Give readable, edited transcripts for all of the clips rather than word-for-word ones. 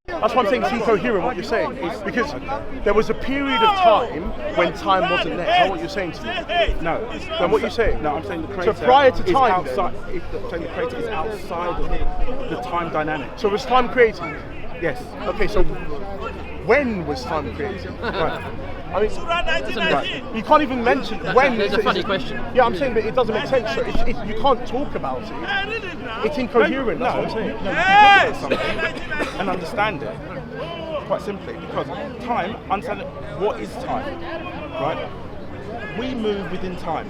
That's what I'm saying, it's incoherent what you're saying. Because there was a period of time when time wasn't there. Is that what you're saying to me? No. Then what you're saying? No, I'm saying the creator. So prior to time, outside, I'm saying the creator is outside of the time dynamic. So was time created? Yes. Okay, so when was time created? Right. I mean, you can't even mention when. That's a funny question. Yeah, I'm saying that it doesn't make sense. So you can't talk about it. It's incoherent. That's what I'm saying. No, you can talk about something and understand it quite simply, because understanding what is time, right? We move within time.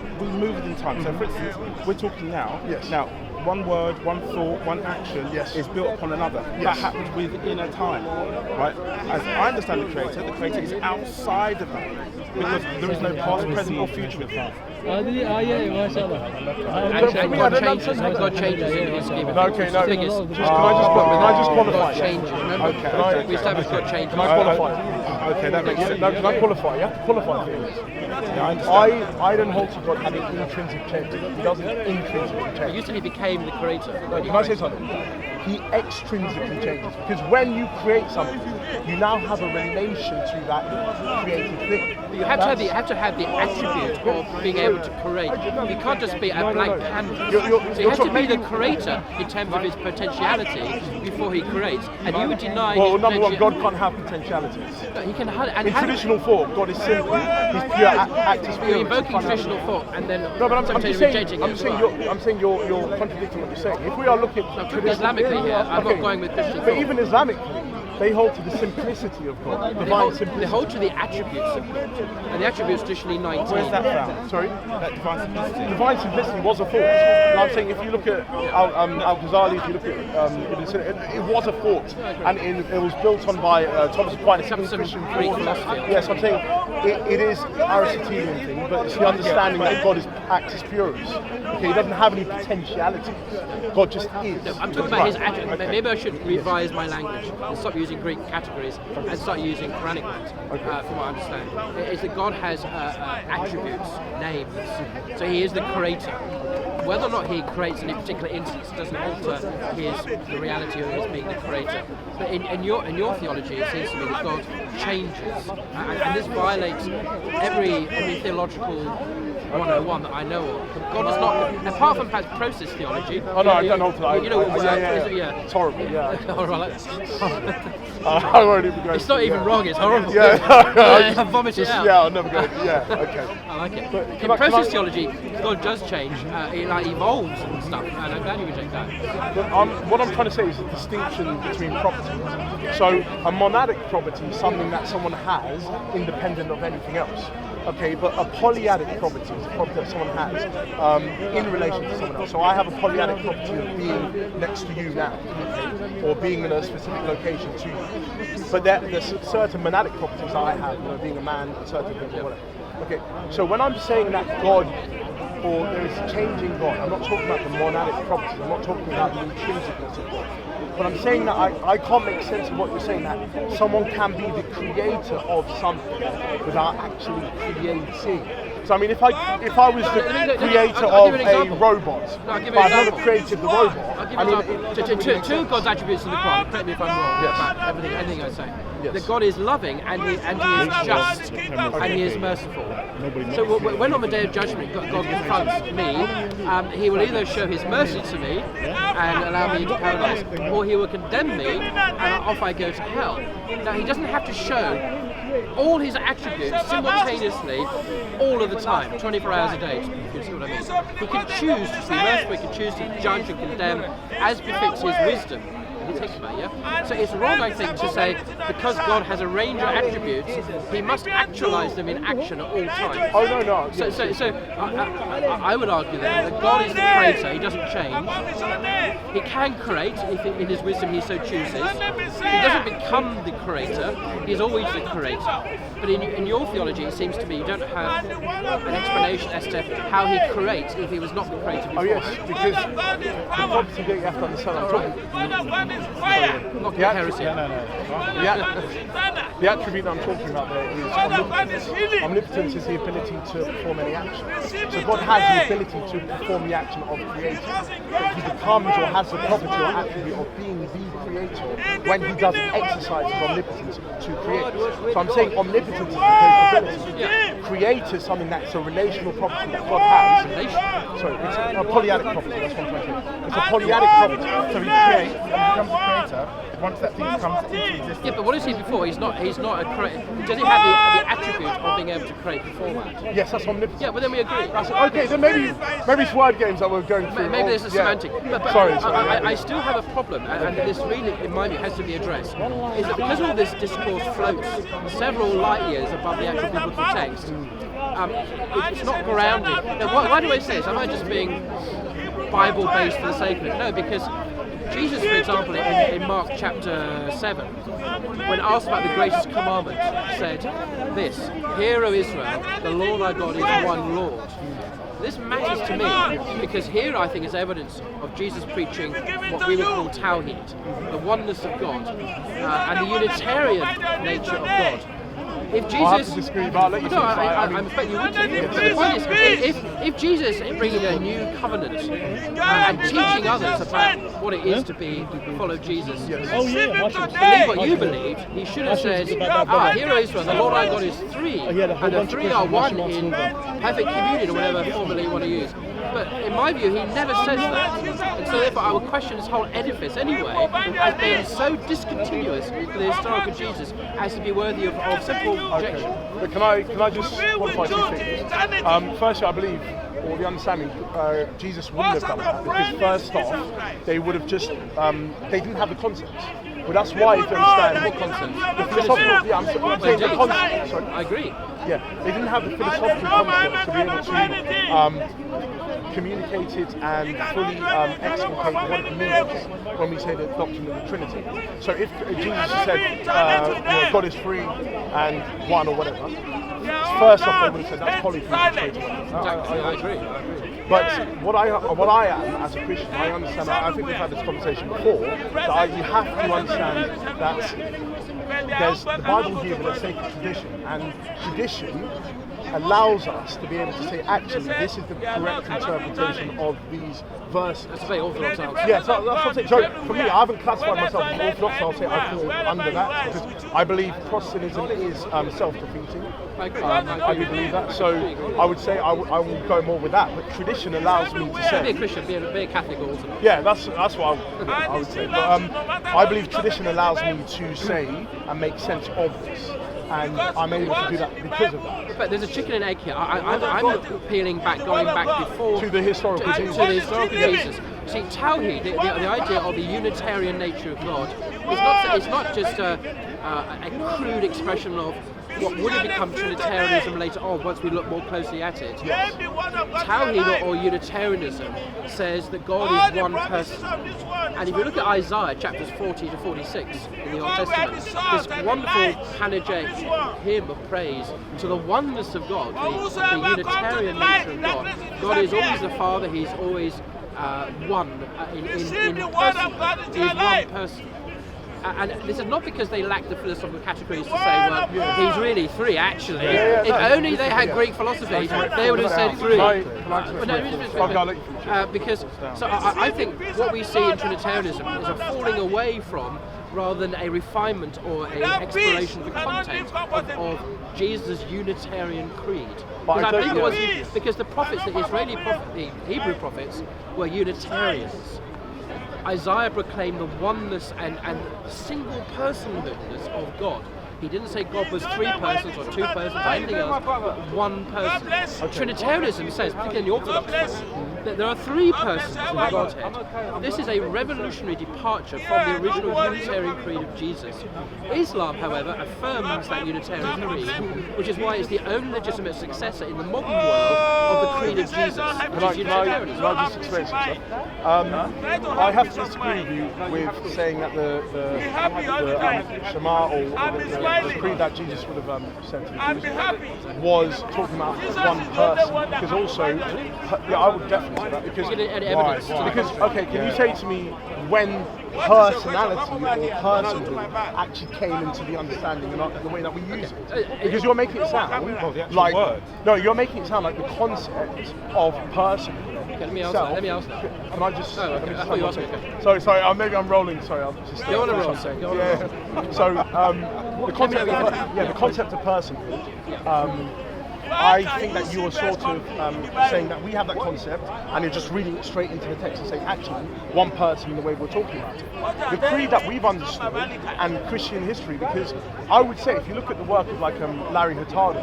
So, for instance, we're talking now. Yes. Now, one word, one thought, one action is built upon another. Yes. That happens within a time, right? As I understand the creator is outside of that, because there is no past, present, or future with him. And God changes in his scheme. Okay, no. Can I just qualify? Changes. Remember, Okay. we established God changes. Can I qualify? Okay, that makes sense. No, can I qualify? You have to qualify things. Yeah, I understand. I don't hold to God having intrinsic change. He doesn't intrinsically change. You said he became the creator. No, can I say something? He extrinsically changes, because when you create something, you now have a relation to that created thing. You have to have the attribute of being able to create. You can't just be a blank canvas. So you have to be the creator in terms of his potentiality before he creates. And you would deny. Well, number one, God can't have potentialities. He can. In traditional thought, God is simple. He's pure actus You're purus. invoking traditional thought and then No, but I'm just saying, rejecting it. I'm saying you're contradicting what you're saying. If we are looking at Islamically here, I'm not going with Christian but thought. even Islamically, they hold to the simplicity of God, divine simplicity. They hold to the attributes of God. And the attributes traditionally 19. Where's that found? Sorry? That divine simplicity. Divine simplicity was a thought. And I'm saying if you look at Al-Ghazali, if you look at Ibn Sina, it was a thought, and it was built on by Thomas Aquinas. Some Greek philosophy. Yes, I'm saying it is Aristotelian thing, but it's the understanding that God is actus purus. Okay, he doesn't have any potentialities. God just is. No, I'm talking about his attributes. Maybe I should revise my language and stop using Greek categories and start using Quranic ones, from what I understand. Is that God has attributes, names, so he is the creator. Whether or not he creates in a particular instance doesn't alter the reality of his being the creator. But in your theology, it seems to me that God changes, and this violates every theological 101 that I know of. God is not, apart from perhaps process theology. Oh no, I don't hold to that. You know, yeah. It's horrible. Yeah. I won't even go. It's not even wrong. It's horrible. Yeah. Vomit it out. Yeah, I'll never go. Yeah. Okay. I like it. But In process theology, God does change. It evolves and stuff, and I'm glad you reject that. But what I'm trying to say is the distinction between properties. So a monadic property is something that someone has independent of anything else. Okay, but a polyadic property is a property that someone has in relation to someone else. So I have a polyadic property of being next to you now, okay, or being in a specific location to you. But there's certain monadic properties that I have, being a man, certain things, or whatever. Okay, so when I'm saying that God, or there is change in God, I'm not talking about the monadic properties, I'm not talking about the intrinsicness of God. But I'm saying that I can't make sense of what you're saying, that someone can be the creator of something without actually creating. So I mean, if I was the creator of a robot, but I've never created the robot. Two God's attributes in the Quran. Correct me if I'm wrong. Yes. About anything I say. Yes. That God is loving and he is just and he is merciful. So when on the day of judgment God confronts me, he will either show his mercy to me and allow me into paradise, or he will condemn me and off I go to hell. Now he doesn't have to show all his attributes simultaneously all of the time, 24 hours a day, if you see what I mean. He can choose to be merciful, he can choose to judge and condemn as befits his wisdom. You think about it, yeah? So it's wrong, I think, to say because God has a range of attributes, he must actualize them in action at all times. Oh no. So I would argue then that God is the creator, he doesn't change. He can create if in his wisdom he so chooses. He doesn't become the creator, he's always the creator. But in your theology, it seems to me you don't have an explanation as to how he creates if he was not the creator before. Oh yes, because the property that you have to understand, I'm talking. Not heresy. The attribute that I'm talking about there is omnipotence. Omnipotence is the ability to perform any action. So God has the ability to perform the action of creating. He becomes or has the property or attribute of being the creator when he doesn't exercise exercises omnipotence to create. So I'm saying omnipotence is a capability. Yeah. Create is something that's a relational property that God has. Sorry, it's a polyadic property. That's what I'm trying to say. It's a polyadic property. So he creates, and he becomes a creator once that thing comes into existence. Yeah, but what is he before? He's not a creator. Does he have the attribute of being able to create before that? Yes, that's omnipotence. Yeah, well then we agree. Okay, then maybe it's word games that we're going through. Maybe there's a semantic. But Sorry. I still have a problem, and this really, in my view, has to be addressed. Is that because all this discourse floats several light years above the actual biblical text, it's not grounded. Now, why do I say this? Am I just being Bible-based for the sake of it? No, because Jesus, for example, in Mark chapter 7, when asked about the greatest commandment, said this: "Hear, O Israel, the Lord our God is one Lord." This matters to me because here I think is evidence of Jesus preaching what we would call Tawhid, the oneness of God, and the Unitarian nature of God. If Jesus, I have to disagree, but I'll let you finish. I'm expecting you would too. But the point is, if Jesus is bringing a new covenant and teaching others about what it is to follow Jesus, believe what you believe, he should have said, "Hear, O Israel, the Lord our God is three, and the three are one in perfect communion," or whatever formula you want to use. But in my view, he never says that. And so therefore I would question this whole edifice anyway as being so discontinuous with the historical Jesus as to be worthy of simple rejection. But can I just qualify two things? Firstly, I believe, or the understanding, Jesus wouldn't have done that because first off, they would have just, they didn't have the concepts. Well, that's why, if you understand, What concepts? the philosophical, I'm saying the concepts. Sorry. I agree. Yeah, they didn't have the philosophical concepts to be able to communicate it and fully explicate what it means when we say the doctrine of the Trinity. So if Jesus said God is three and one or whatever, first off they would have said that's polytheism. Exactly, I agree. But what I am as a Christian, I understand. I think we've had this conversation before. That you have to understand that there's the Bible here with a sacred tradition, and tradition allows us to be able to say, actually, this is the correct interpretation of these verses. That's a very orthodox answer. Yeah, so that's what I'm saying. So for me, I haven't classified myself as orthodox. I'll say I fall under that because I believe Protestantism is self-defeating. I agree. I do believe that. So I would say I will go more with that. But tradition allows me to say. Be a Christian, be a Catholic or Orthodox. Yeah, that's what I would say. But I believe tradition allows me to say and make sense of this. And I'm able to do that because of that. But there's a chicken and egg here. I'm going back before to the historical Jesus. To the historical Jesus. See, Tawhid, the idea of the Unitarian nature of God, is not just a crude expression of what would have become Trinitarianism later on once we look more closely at it. Yes. Tawhid or Unitarianism says that God is one person. And if you look at Isaiah chapters 40 to 46 in the Old Testament, this wonderful panegyric hymn of praise to the oneness of God, the Unitarian nature of God. God is always the Father, He's always one in person. He is one person. And this is not because they lack the philosophical categories to say, well, he's really three, actually. If only they had Greek philosophy, they would have said three. Because I think what we see in Trinitarianism is a falling away from, rather than a refinement or an exploration of the content of Jesus' Unitarian creed. Because I think it was because the prophets, the Hebrew prophets, were Unitarians. Isaiah proclaimed the oneness and single personhoodness of God. He didn't say God was three persons or two persons or anything else, but one person. Trinitarianism says, particularly in the Orthodox form, that there are three persons in the Godhead. This is a revolutionary departure from the original Unitarian creed of Jesus. Islam, however, affirms that Unitarian creed, which is why it's the only legitimate successor in the modern world of the creed of Jesus, which is Unitarianism. Can I just explain something? I have to disagree with you with saying that the Shema or the creed that Jesus would have said to the Jews was talking about one person. Because also, I would definitely say that. Because, okay, can you say to me when personality or personhood actually came into the understanding and the way that we use it? Because you're making it sound like, no, you're making it sound like the concept of personhood let me itself. answer. Can I just? Oh, okay. let me I thought you asked me, okay. Sorry. Maybe I'm rolling. Sorry, I'll just. Go on a roll, sir. Go on a roll. Yeah. So the concept of personhood. I think that you are sort of saying that we have that concept and you're just reading it straight into the text and saying, actually, one person, the way we're talking about it. The creed that we've understood and Christian history, because I would say, if you look at the work of like Larry Hurtado,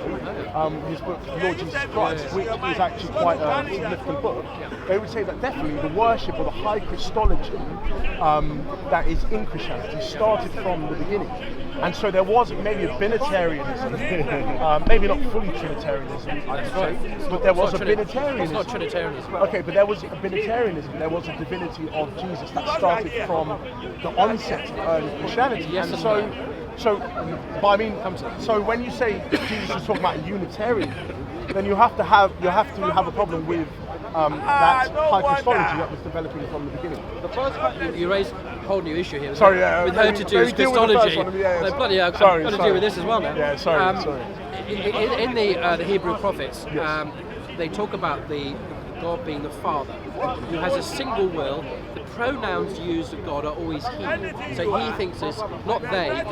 his book, Lord Jesus Christ, which is actually quite a significant book, they would say that definitely the worship or the high Christology that is in Christianity started from the beginning. And so there was maybe a binitarianism, maybe not fully Trinitarianism, I'd say, but there was a binitarianism. It's not Trinitarianism. Okay, but there was a binitarianism, there was a divinity of Jesus that started from the onset of early Christianity. Yes, and so when you say Jesus was talking about a Unitarian, then you have to have a problem with that high Christology that was developing from the beginning. The first part, you raise a whole new issue here. Sorry, with her to do with Christology. Bloody hell, I've got to deal with this as well now. Yeah, sorry. In the Hebrew prophets, they talk about the God being the Father, who has a single will. The pronouns used of God are always He. So He thinks it's not they.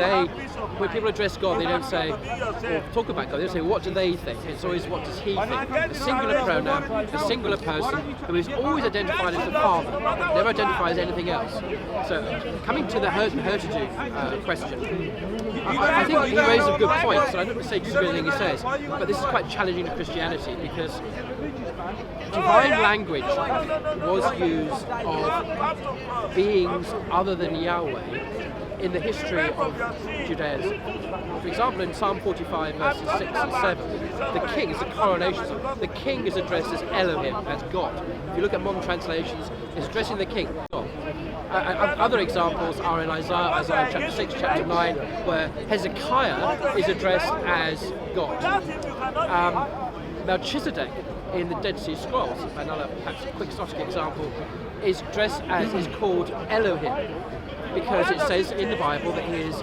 When people address God, they don't say, or talk about God, they don't say, what do they think? It's always, what does He think? A singular pronoun, a singular person, who is always identified as the Father, never identified as anything else. So, coming to the Hurtado question, I think he raised a good point, so I don't want to say just everything he says, but this is quite challenging to Christianity, because divine language was used of beings other than Yahweh in the history of Judaism. For example, in Psalm 45 verses 6 and 7, the king is the coronation song. The king is addressed as Elohim, as God. If you look at modern translations, it's addressing the king, God. Other examples are in Isaiah chapter 6, chapter 9, where Hezekiah is addressed as God. Melchizedek in the Dead Sea Scrolls, another perhaps quixotic example, is called Elohim, because it says in the Bible that he is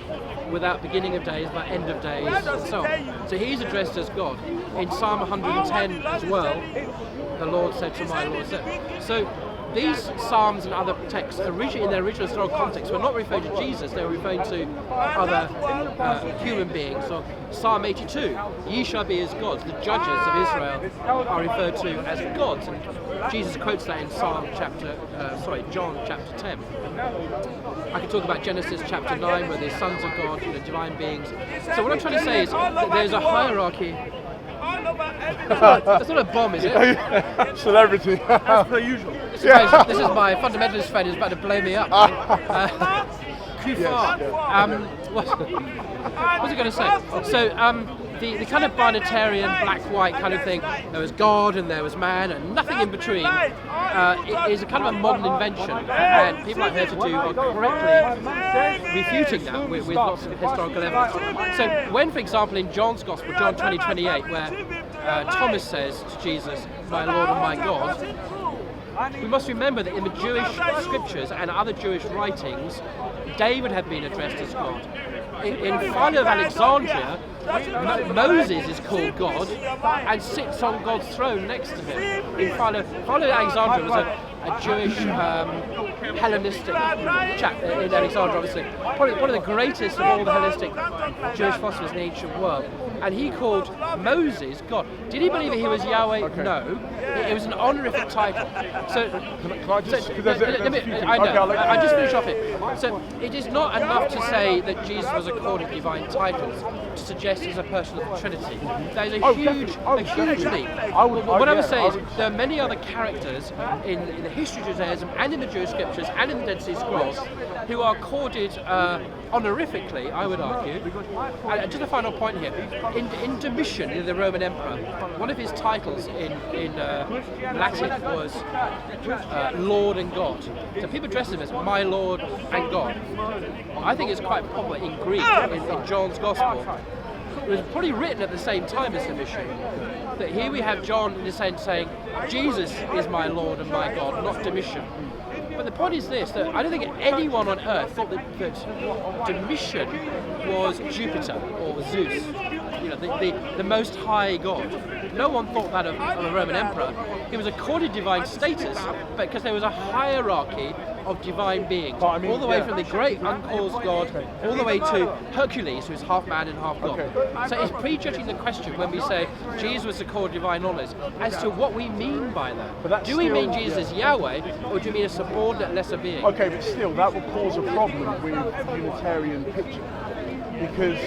without beginning of days, but end of days, and so on. So he's addressed as God. In Psalm 110 as well, the Lord said to my Lord. So these psalms and other texts, originally in their original historical context, were not referring to Jesus, they were referring to other human beings. So Psalm 82, ye shall be as gods. The judges of Israel are referred to as gods, and Jesus quotes that in John chapter 10. I could talk about Genesis chapter 9, where the sons of God, divine beings. So what I'm trying to say is that there's a hierarchy. That's not a bomb, is it? Celebrity. As per usual. This is my fundamentalist friend who's about to blow me up. Kufar. What's I going to say? So the kind of binatarian, black-white kind of thing, there was God and there was man and nothing in between, it is a kind of a modern invention, and people like Hurtado are correctly refuting that with lots of historical evidence. So when, for example, in John's Gospel, John 20:28, where Thomas says to Jesus, my Lord and my God, we must remember that in the Jewish scriptures and other Jewish writings, David had been addressed as God. In Philo of Alexandria, Moses is called God and sits on God's throne next to him. In Philo of Alexandria was a Jewish Hellenistic chap in Alexandria, obviously. Probably one of the greatest of all the Hellenistic Jewish philosophers in the ancient world. And he called Moses God. Did he believe that he was Yahweh? Okay. No. It was an honorific title. So, can I just... I just finish off it. So, it is not enough to say that Jesus was accorded divine titles to suggest he's a person of the Trinity. That is a huge leap. What I would say is there are many other characters in the history of Judaism and in the Jewish scriptures and in the Dead Sea Scrolls who are accorded honorifically, I would argue. And just a final point here. In Domitian, in the Roman Emperor, one of his titles in Latin was Lord and God. So people address him as my Lord and God. I think it's quite popular in Greek, in John's Gospel. It was probably written at the same time as Domitian. That here we have John in a sense saying, Jesus is my Lord and my God, not Domitian. But the point is this, that I don't think anyone on earth thought that Domitian was Jupiter or Zeus. the Most High God. No one thought that of a Roman emperor. He was accorded divine status, but because there was a hierarchy of divine beings, all the way from the great uncaused God, all the way to Hercules, who's half man and half God. So it's prejudging the question when we say Jesus was accorded divine knowledge as to what we mean by that. Do we mean Jesus is Yahweh, or do we mean a subordinate lesser being? Okay, but still, that will cause a problem with the Unitarian picture. Because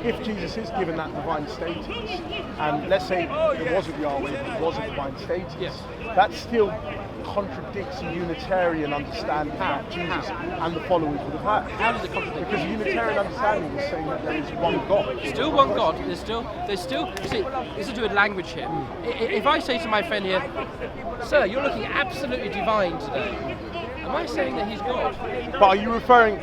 if Jesus is given that divine status, and let's say it wasn't Yahweh, it was a divine status, that still contradicts the Unitarian understanding that Jesus and the followers would have had. How does it contradict? Because the Unitarian understanding is saying that there is one God. Still one God. There's still. You see, this is to do with language here. If I say to my friend here, "Sir, you're looking absolutely divine today," am I saying that he's God? But are you referring?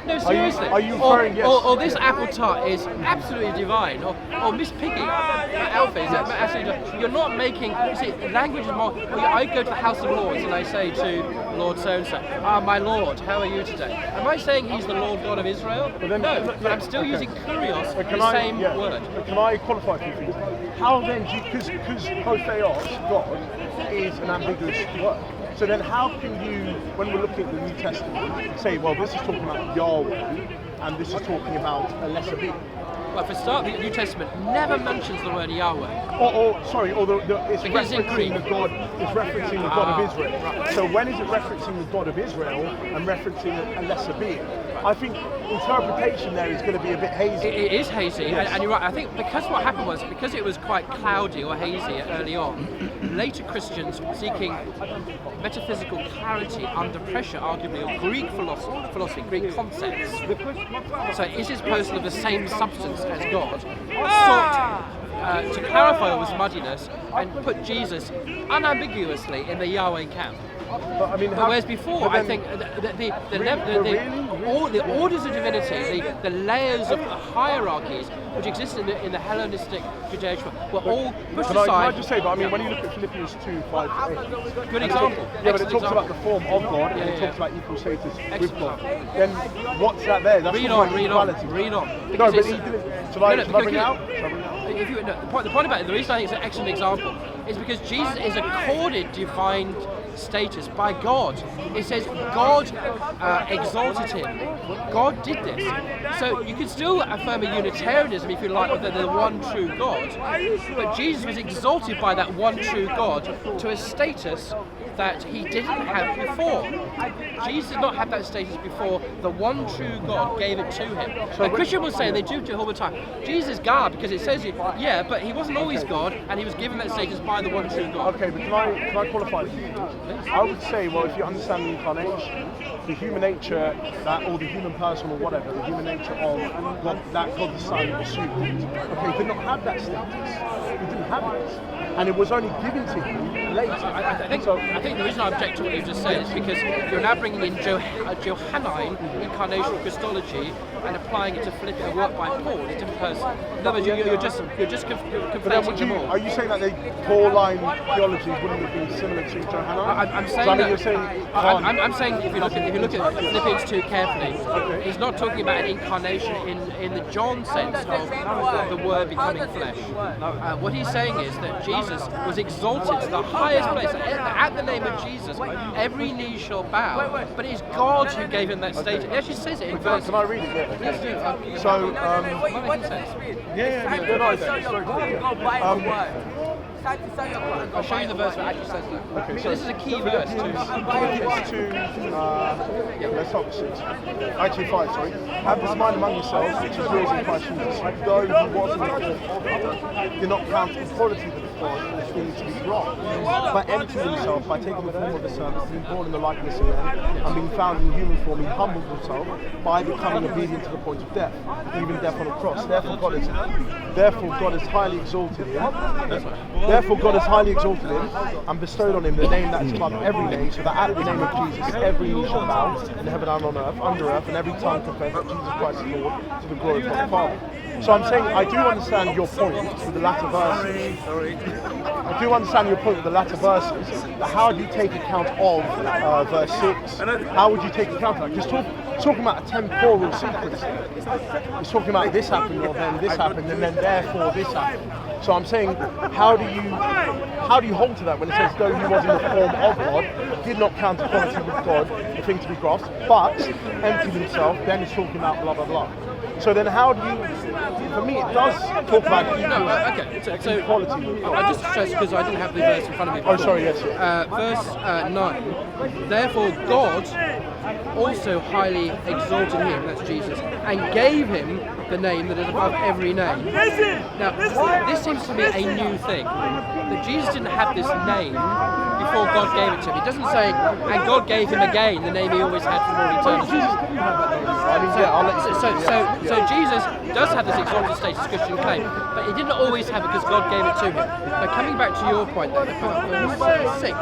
No, seriously. Are you referring? Yes. Or this apple tart is absolutely divine. Or Miss Piggy, Alfie, is absolutely divine. You're not making. You see, language is more. I go to the House of Lords and I say to Lord so and so, my Lord, how are you today? Am I saying he's the Lord God of Israel? No, but I'm still using kurios, the same word. But can I qualify a few things? How then? Because hotheos, God, is an ambiguous word. So then how can you, when we're looking at the New Testament, say, well, this is talking about Yahweh, and this is talking about a lesser being? Well, for start, the New Testament never mentions the word Yahweh. It's referencing the God. It's referencing the God of Israel. Right. So when is it referencing the God of Israel and referencing a lesser being? I think interpretation there is going to be a bit hazy. It is hazy, and you're right. I think because what happened was, because it was quite cloudy or hazy early on, later Christians seeking metaphysical clarity under pressure, arguably, of Greek philosophy, Greek concepts. So is this person of the same substance as God? Sought to clarify all this muddiness and put Jesus unambiguously in the Yahweh camp. But whereas before, I think all the orders of divinity, the layers of hierarchies which existed in the Hellenistic Judaism were all pushed Can aside. I just say, but when you look at Philippians 2, 5, 8, good example. But it talks about the form of God, and it talks about equal status with God. Then what's that there? That's read on. No, but he didn't. Shall I bring it out? The point about it, the reason I think it's an excellent example is because Jesus is accorded divine status by God. It says God exalted him. God did this. So you could still affirm a Unitarianism, if you like, of the one true God, but Jesus was exalted by that one true God to a status that he didn't have before. Jesus did not have that status before. The one true God gave it to him. So Christian will say, they do it all the time, Jesus is God, because it says, but he wasn't always God, and he was given that status by the one true God. Okay, but can I qualify this? I would say, well, if you understand the incarnation, the human nature, or the human person, or whatever, the human nature of God, that God the Son assumed, did not have that status. He didn't have it. And it was only given to him later. I think the reason I object to what you just said is because you're now bringing in Johannine incarnational Christology and applying it to Philippians, work by Paul, a different person. In other words, you're just conflating them all. Are you saying that the Pauline theology wouldn't have been similar to Johannine? I'm saying if you look at Philippians 2 carefully, he's not talking about an incarnation in the John sense of the Word becoming flesh. What he's saying is that Jesus was exalted to the highest place. At the name of Jesus, every knee shall bow. But it is God who gave him that status. It actually says it in verse. Can I read it? Let's do it. So, I'll show you the verse that actually says that. Okay, so this is a key verse too. Philippians 2, let's start with 6. Actually 5, sorry. Have this mind among yourselves, which is yours in Christ Jesus, who though he was in the form of God, did not count equality with God as thing to be grasped, but emptied himself by taking the form of a servant, being born in the likeness of men, and being found in human form, he humbled himself by becoming obedient to the point of death, even death on a cross. Therefore God has highly exalted him, and bestowed on him the name that is above every name, so that at the name of Jesus every knee shall bow in heaven and on earth, under earth, and every tongue confess that Jesus Christ is Lord, to the glory of God the Father. So I'm saying I do understand your point with the latter verses. I do understand your point with the latter verses, but how do you take account of verse 6? How would you take account of that? Because It's talking about a temporal sequence. It's talking about this happened, or then this happened, and then therefore this happened. So I'm saying, how do you hold to that when it says, though he was in the form of God, did not count equality with God a thing to be grasped, but emptied himself, then it's talking about blah blah blah. So then how do you, for me it does talk about equality. I just stress because I didn't have the verse in front of me. Oh sorry, yes. Verse 9, therefore God also highly exalted him, that's Jesus, and gave him the name that is above every name. Now, this seems to be a new thing, that Jesus didn't have this name before God gave it to him. It doesn't say, and God gave him again the name he always had from all eternity. So Jesus does have this exalted status Christian claim, but he didn't always have it because God gave it to him. But coming back to your point, verse 6,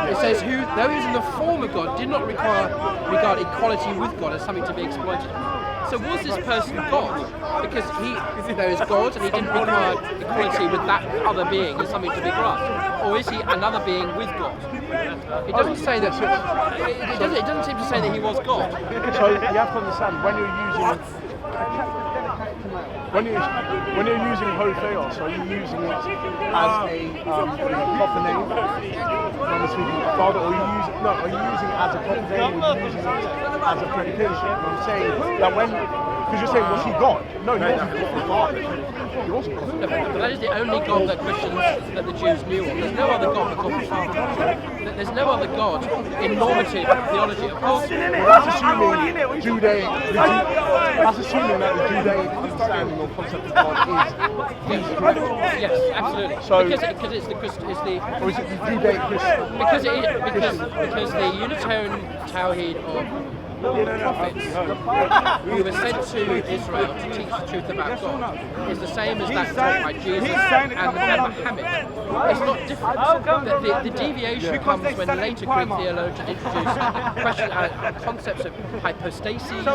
it says, who, though he was in the form of God, did not regard equality with God as something to be exploited. So was this person God? Because he is God and he didn't require equality with that other being as something to be grasped? Or is he another being with God? It doesn't say that. It doesn't seem to say that he was God. So you have to understand when you're using Hotheos, are you using it as a proper name? Father, or are you using it as a proper name, or are you using it as a predication? I'm saying that because you're saying, was he God? No, he wasn't God the Father. He wasn't God. No, but that is the only God that Christians, that the Jews knew of. There's no other God but God the Father. There's no other God in normative theology. Of course, that's assuming that the Judaic understanding or concept of God is Jesus. Yes, absolutely. So, because it's the or is it the Judaic Christian? Because the Unitarian Tawhid of prophets who were sent to Israel to teach the truth about God is the same as that taught by Jesus and Muhammad. It's not different. The deviation comes when later Greek theologians introduce concepts of hypostases and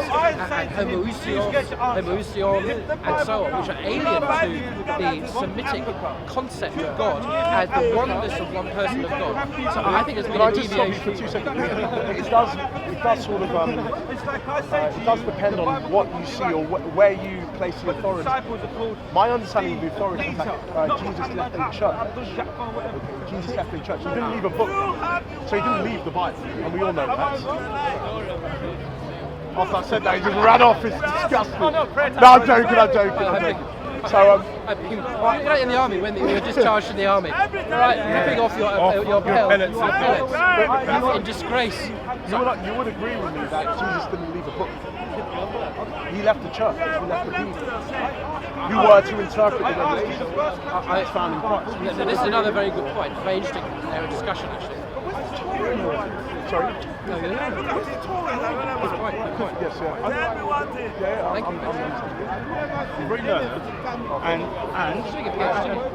homoousion and so on, which are alien to the Semitic concept of God as the oneness of one person of God. So I think there's been a deviation. For 2 seconds? It does sort of it does depend on what you see or where you place the authority. My understanding of the authority is that Jesus left a church. Jesus left a church. He didn't leave a book, so he didn't leave the Bible, and we all know that. After I said that, he just ran off. It's disgusting. No, I'm joking. So, in the army when you were discharged in the army, right? Ripping off your pellets in disgrace. You would agree with me that Jesus didn't leave a book. He left the church. He left the people who were to interpret the revelation that's found in Christ. This is another very good point. Very interesting discussion, actually. Sorry? No, good point. Yes, yeah. Thank you. You're very learned,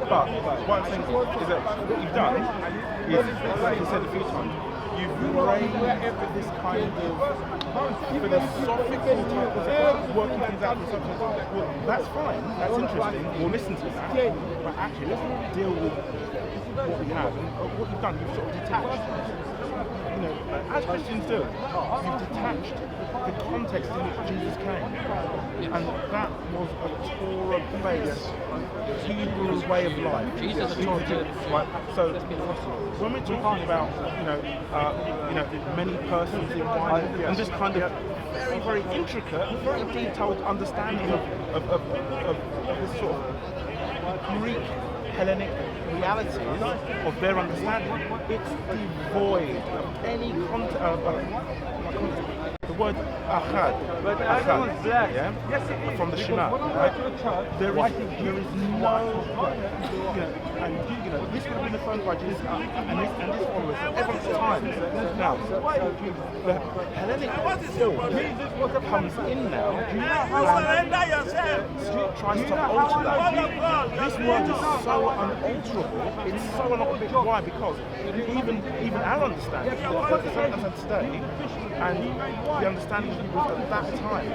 but what I'm saying is that what you've done is, like you said a few times, you've raised this kind of philosophical type of working things out for something. Well, that's fine, that's interesting, we'll listen to that, but actually let's deal with what we have. And what you've done, you've sort of detached. You know, as Christians do, you've detached the context in which Jesus came. And that was a Torah based Hebrew way of life. Jesus taught to So when we're talking about many persons in one and just kind of very intricate, very detailed understanding of this sort of Greek Hellenic realities of their understanding, it's devoid of any the word achad, yeah, from the Shema, right? There is no, this would have been affirmed by Jesus and this followers every time. Now, the Hellenic form comes in now and tries to alter that. This word is so unalterable, it's so unalterable. Why? Because even our understanding, today, and the understanding of people at that time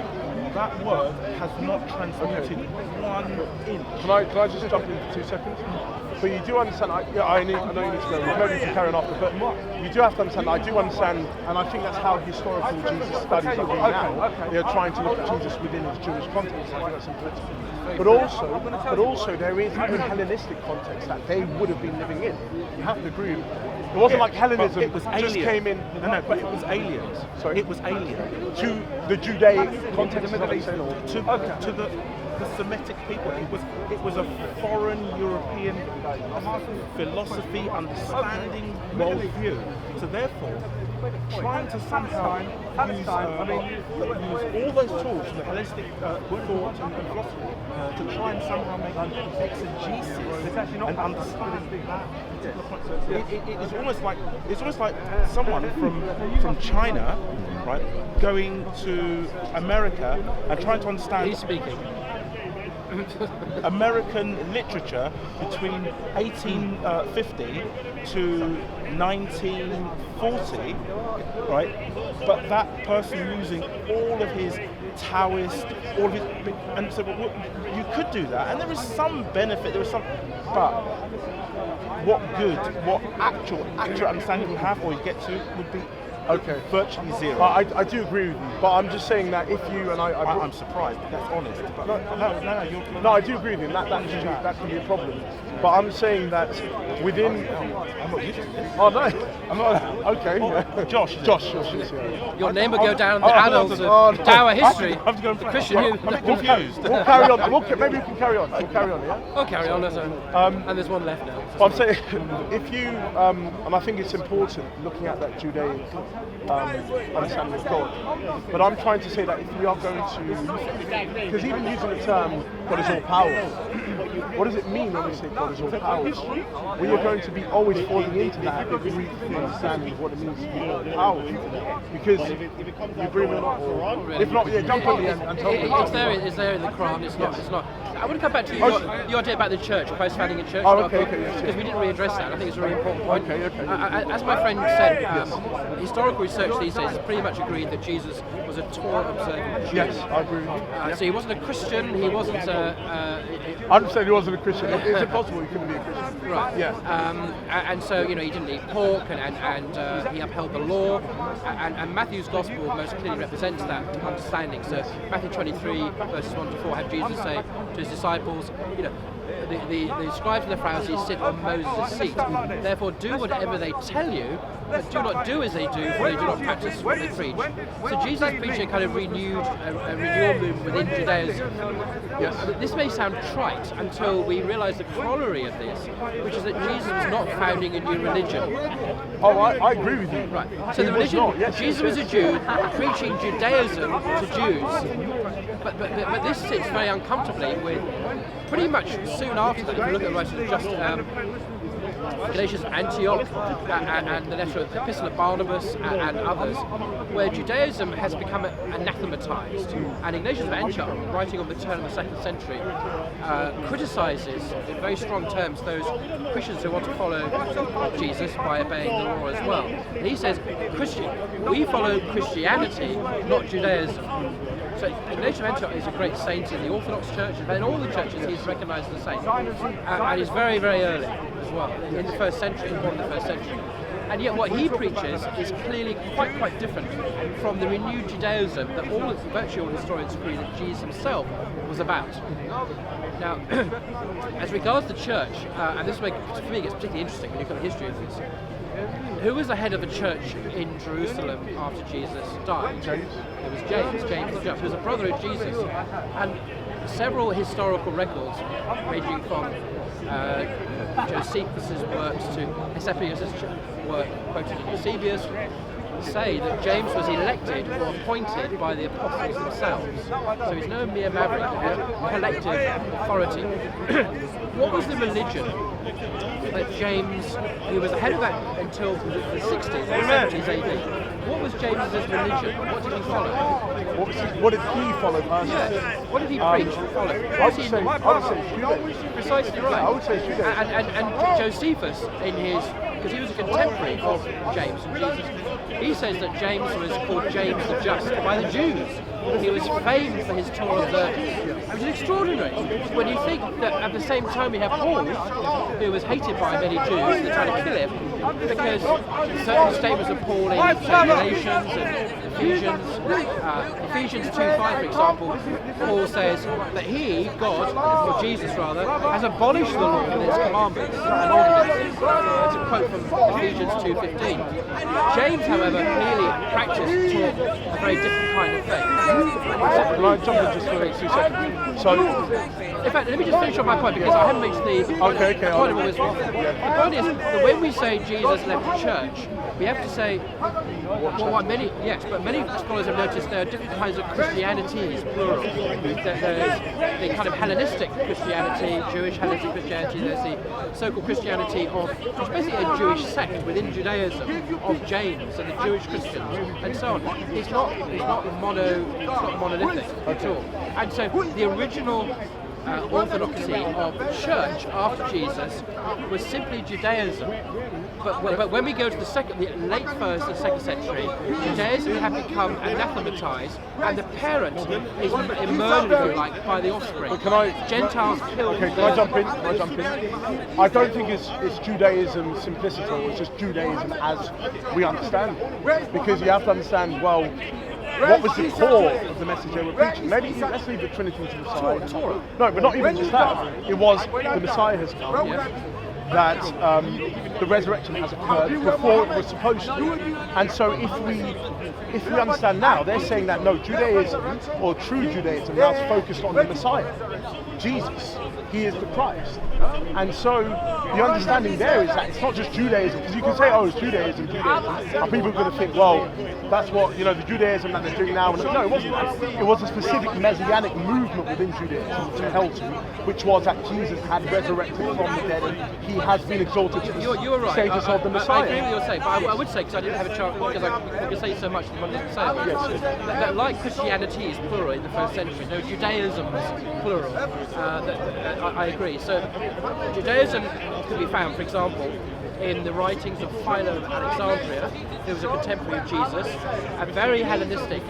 that word has not transmuted 1 inch. Can I just jump in for 2 seconds? But you do understand, I know you need to go, maybe we can carry on after, but you do have to understand, I do understand, and I think that's how historical Jesus studies are doing now. They're trying to look at Jesus within his Jewish context, I think that's important. But also there is a Hellenistic context that they would have been living in. You have to agree with me. It wasn't like Hellenism it was just came in. No, but it was aliens. Sorry? It was alien. To the Judaic context, To the Semitic people. It was a foreign European philosophy, understanding, worldview. So therefore, trying to somehow use all those tools from the Hellenistic thought and philosophy to try and somehow make exegesis and understanding that particular point. It's almost like someone from China, right, going to America and trying to understand. He's speaking. American literature between 1850 to 1940, right? But that person using all of his Taoist, all of his, and so you could do that, and there is some benefit. There is some, but what good, what actual understanding you have or you get to would be. Okay. Virtually zero. I do agree with you, but I'm just saying that if you and I'm surprised. That's honest. But no, I do agree with you. And that can be a problem. But I'm saying that within. I'm not used to this. Oh no, I'm not. Okay. Yeah. Josh. Yeah. Your name will go down the annals of Dower history. I'm going The Christian who. I'm a bit confused. We'll carry on. Maybe we can carry on. We'll carry on. Yeah. We'll carry on. And there's one left now. I'm saying, if you, and I think it's important looking at that Judaic understanding of God, but I'm trying to say that if we are going to, because even using the term God is all powerful, what does it mean when we say God is all powerful? We are going to be always falling into that Greek understanding of what it means to be all powerful, because you bring it up, if not, yeah, jump on me and tell me. It's there in the Quran. It's not. I want to come back to your idea about the church, post-founding a church. Oh, okay, yes. Because we didn't really address that. I think it's a really important point. Okay. As my friend said, historical research these days has pretty much agreed that Jesus was a Torah observant Jew. Yes, I agree with you. So he wasn't a Christian. He wasn't. I'm saying he wasn't a Christian. It's impossible he couldn't be a Christian. Right. Yeah. And so he didn't eat pork, and he upheld the law. And Matthew's gospel most clearly represents that understanding. So Matthew 23 verses 1 to 4 had Jesus say to his disciples, the scribes and the Pharisees sit on Moses' seat. Therefore, do whatever they tell you, but do not do as they do, for they do not practice what they preach. So Jesus preaching a kind of renewal movement within Judaism. Yes. This may sound trite until we realise the corollary of this, which is that Jesus was not founding a new religion. Oh, I agree with you. Right. So the religion, Jesus was a Jew preaching Judaism to Jews, but this sits very uncomfortably with pretty much soon after that. If you look at the writings of just Galatians, Antioch, and the letter of the Epistle of Barnabas and others, where Judaism has become anathematized. And Ignatius of Antioch, writing on the turn of the 2nd century, criticizes in very strong terms those Christians who want to follow Jesus by obeying the law as well. And he says, we follow Christianity, not Judaism. So Ignatius of Antioch is a great saint in the Orthodox Church, and in all the churches he's recognised as a saint. And he's very, very early as well, in the 1st century, born in the 1st century. And yet what he preaches is clearly quite different from the renewed Judaism that virtually all historians agree that Jesus himself was about. Now, as regards the church, and this for me gets particularly interesting when you look at the history of this, who was the head of the church in Jerusalem after Jesus died? James. It was James the Just, who was a brother of Jesus. And several historical records, ranging from Josephus' works to Eusebius' work quoted in Eusebius, say that James was elected or appointed by the apostles themselves. So he's no mere maverick, a collective authority. What was the religion that James, who was the head of that until the 60s, 70s AD, what was James's religion? What did he follow? What did he follow personally? Yes. What did he preach and follow? I would say Judaism. Precisely right. I would say Judaism. And Josephus, in his, because he was a contemporary of James and Jesus, he says that James was called James the Just by the Jews. he was famed for his Torah observance, which is extraordinary. When you think that at the same time we have Paul, who was hated by many Jews, they tried to kill him because certain statements of Paul in Galatians and Ephesians 2:5, for example, Paul says that he, God, or Jesus rather, has abolished the law and its commandments and ordinances. That's a quote from Ephesians 2:15. James, however, clearly practiced taught a very different kind of faith. Can I jump in just for 2 seconds? So, in fact, let me just finish on my point because I haven't reached the point of always waffle. The point is that when we say Jesus left the church, we have to say, but many scholars have noticed there are different kinds of Christianities, plural. There's the kind of Hellenistic Christianity, Jewish Hellenistic Christianity, there's the so-called Christianity of, which is basically a Jewish sect within Judaism, of James and the Jewish Christians, and so on. It's not monolithic at all. And so the original orthodoxy of the church after Jesus was simply Judaism. But when we go to the late 1st and 2nd century, Judaism had become anathematized, and the parent is murdered, if you like, by the offspring. Gentiles killed. Okay, can I jump in? I don't think it's Judaism simpliciter, it's just Judaism as we understand it. Because you have to understand, well, what was the core of the message they were preaching? Maybe let's leave the Trinity to the side. Torah. No, but not even just that. It was the Messiah has come. That the resurrection has occurred before it was supposed to. And so if we understand now, they're saying that no, Judaism or true Judaism now is focused on the Messiah, Jesus. He is the Christ. And so the understanding there is that it's not just Judaism, because you can say, oh, it's Judaism, and people are going to think, well, that's what, the Judaism that they're doing now. And no, it wasn't that. It was a specific messianic movement within Judaism, which held to, which was that Jesus had resurrected from the dead and he has been exalted to the status of the Messiah. I agree with what you're saying, but I would say, because I didn't have a chance, because I could say so much that I didn't say, that like Christianity is plural in the 1st century, no, Judaism is plural. I agree. So Judaism could be found, for example, in the writings of Philo of Alexandria, who was a contemporary of Jesus, a very Hellenistic,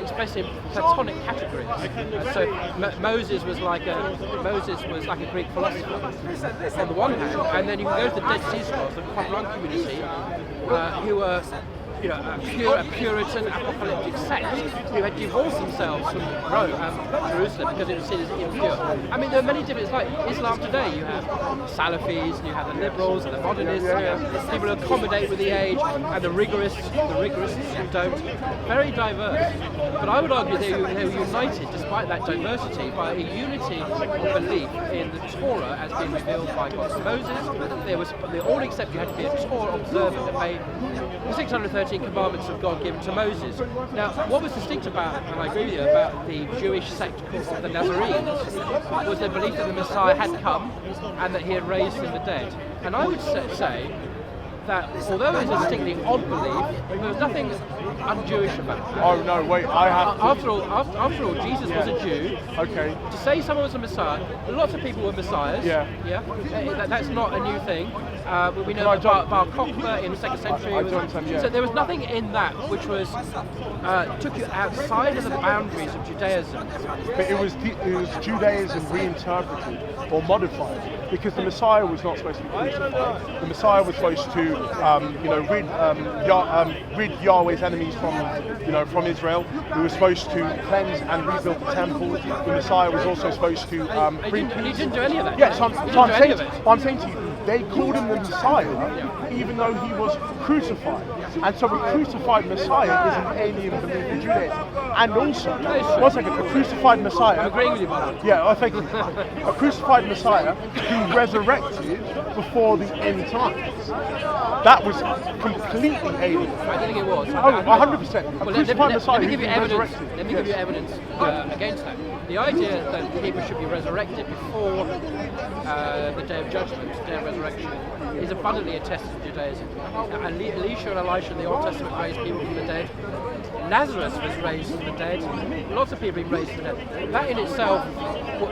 expressing Platonic categories. So Moses was like a Greek philosopher on the one hand, and then you can go to the Dead Sea Scrolls, the Qumran community, who were a Puritan apocalyptic sect who had divorced themselves from Jerusalem because it was seen as impure. I mean, there are many different, it's like Islam today. You have Salafis, and you have the liberals, and the modernists, you have people who accommodate with the age, and the rigorists who don't. Very diverse. But I would argue they were united, despite that diversity, by a unity of belief in the Torah as being revealed by God. So Moses, they all accept you had to be a Torah observant, obey the 613 commandments of God given to Moses. Now, what was distinct about, and I agree with you, about the Jewish sect called the Nazarenes, was their belief that the Messiah had come and that he had raised from the dead. And I would say that although it's a distinctly odd belief, there was nothing un-Jewish about that. Oh no, wait, I have to... After all, Jesus was a Jew. Okay. To say someone was a Messiah, lots of people were Messiahs. Yeah. That's not a new thing. We know about Bar Kokhba in the 2nd century. So there was nothing in that which was took you outside of the boundaries of Judaism. But it was Judaism reinterpreted or modified, because the Messiah was not supposed to be crucified. The Messiah was supposed to rid Yahweh's enemies from Israel. He was supposed to cleanse and rebuild the temple. The Messiah was also supposed to bring peace. And he didn't do any of that. Yes, I'm saying to you, they called him the Messiah, even though he was crucified. And so a crucified Messiah is an alien belief in Judaism. And also, one second, a crucified Messiah... I'm agreeing with you, by the way. Yeah, thank you. A crucified Messiah who resurrected before the end times. That was completely alien. I don't think it was. 100%. A crucified Messiah let me give you who resurrected. Let me give you evidence against that. The idea that people should be resurrected before the Day of Judgment, the Day of Resurrection, is abundantly attested in Judaism. Elisha and Elisha in the Old Testament raised people from the dead. Lazarus was raised from the dead. Lots of people have been raised from the dead. That in itself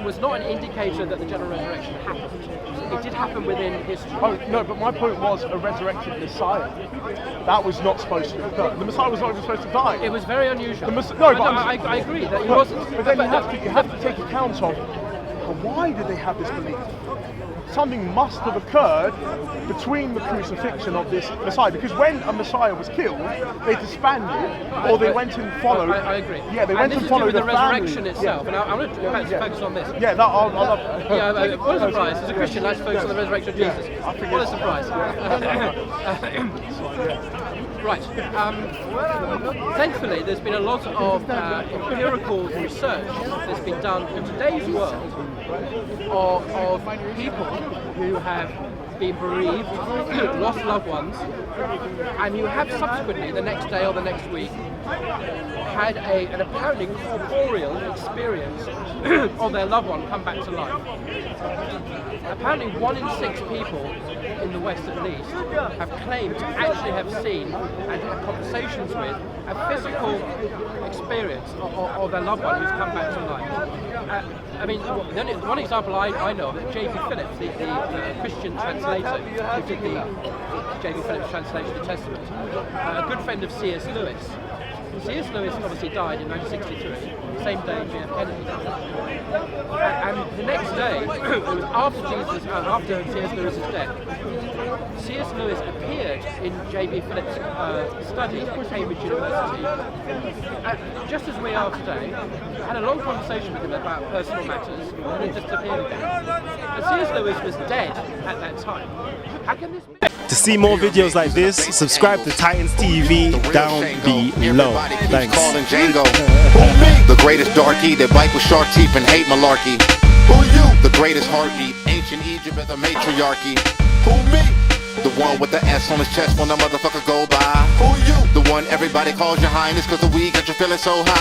was not an indicator that the general resurrection happened. It did happen within history. Oh, no, but my point was a resurrected Messiah. That was not supposed to occur. The Messiah was not even supposed to die. It was very unusual. I agree that he but, wasn't. But then you have to take account of why did they have this belief? Something must have occurred between the crucifixion of this Messiah, because when a Messiah was killed, they disbanded, or they went and followed. I agree. Yeah, they went and followed the resurrection family. itself, and I want to focus on this. Yeah, I'll love that. What a surprise! As a Christian, let's focus on the resurrection of Jesus. What a surprise! Right. Thankfully, there's been a lot of empirical research that's been done in today's world of people who have been bereaved, lost loved ones, and who have subsequently, the next day or the next week, had an apparently corporeal experience of their loved one come back to life. Apparently 1 in 6 people, in the West at least, have claimed to actually have seen and had conversations with a physical experience of their loved one who's come back to life. I mean, the only one example I know of, J.B. Phillips, the Christian translator who did the J.B. Phillips translation of the Testament, a good friend of C.S. Lewis. C.S. Lewis obviously died in 1963, same day J.F. Kennedy died. And the next day, it was after C.S. Lewis's death, C.S. Lewis appeared in J.B. Phillips' study at Cambridge University, just as we are today, had a long conversation with him about personal matters, and then just appeared again. And C.S. Lewis was dead at that time. How can this be? To see more videos like this, subscribe to Titans TV down below. Thanks. Calling Django. The greatest darky that bite with shark teeth and hate malarkey. Who you? The greatest heartbeat. Ancient Egypt as a matriarchy. Who me? The one with the S on his chest when the motherfucker go by. Who you? The one everybody calls your highness cause the weed got you feeling so high.